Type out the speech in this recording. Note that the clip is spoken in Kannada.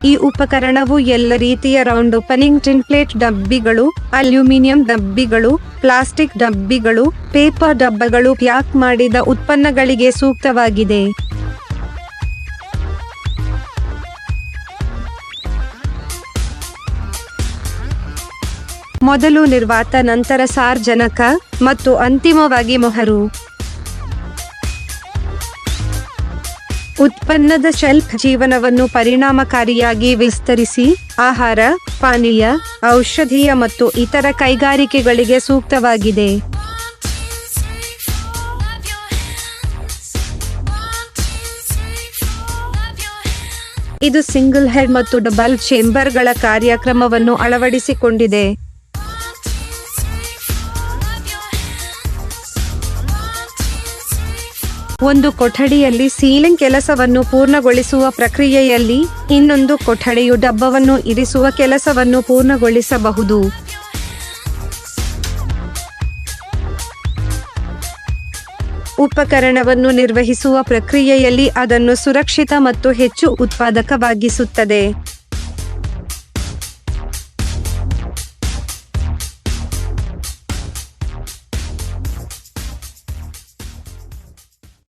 ಈ ಉಪಕರಣವು ಎಲ್ಲ ರೀತಿಯ ರೌಂಡ್ ಓಪನಿಂಗ್ ಟಿನ್ಪ್ಲೇಟ್ ಡಬ್ಬಿಗಳು, ಅಲ್ಯೂಮಿನಿಯಂ ಡಬ್ಬಿಗಳು, ಪ್ಲಾಸ್ಟಿಕ್ ಡಬ್ಬಿಗಳು, ಪೇಪರ್ ಡಬ್ಬಗಳು, ಪ್ಯಾಕ್ ಮಾಡಿದ ಉತ್ಪನ್ನಗಳಿಗೆ ಸೂಕ್ತವಾಗಿದೆ. ಮೊದಲು ನಿರ್ವಾತ, ನಂತರ ಸಾರಜನಕ ಮತ್ತು ಅಂತಿಮವಾಗಿ ಮೊಹರು. ಉತ್ಪನ್ನದ ಶೆಲ್ಫ್ ಜೀವನವನ್ನು ಪರಿಣಾಮಕಾರಿಯಾಗಿ ವಿಸ್ತರಿಸಿ ಆಹಾರ, ಪಾನೀಯ, ಔಷಧೀಯ ಮತ್ತು ಇತರ ಕೈಗಾರಿಕೆಗಳಿಗೆ ಸೂಕ್ತವಾಗಿದೆ. ಇದು ಸಿಂಗಲ್ ಹೆಡ್ ಮತ್ತು ಡಬಲ್ ಚೇಂಬರ್ಗಳ ಕಾರ್ಯಕ್ರಮವನ್ನು ಅಳವಡಿಸಿಕೊಂಡಿದೆ. ಒಂದು ಕೊಠಡಿಯಲ್ಲಿ ಸೀಲಿಂಗ್ ಕೆಲಸವನ್ನು ಪೂರ್ಣಗೊಳಿಸುವ ಪ್ರಕ್ರಿಯೆಯಲ್ಲಿ ಇನ್ನೊಂದು ಕೊಠಡಿಯು ಡಬ್ಬವನ್ನು ಇರಿಸುವ ಕೆಲಸವನ್ನು ಪೂರ್ಣಗೊಳಿಸಬಹುದು. ಉಪಕರಣವನ್ನು ನಿರ್ವಹಿಸುವ ಪ್ರಕ್ರಿಯೆಯಲ್ಲಿ ಅದನ್ನು ಸುರಕ್ಷಿತ ಮತ್ತು ಹೆಚ್ಚು ಉತ್ಪಾದಕವಾಗಿಸುತ್ತದೆ.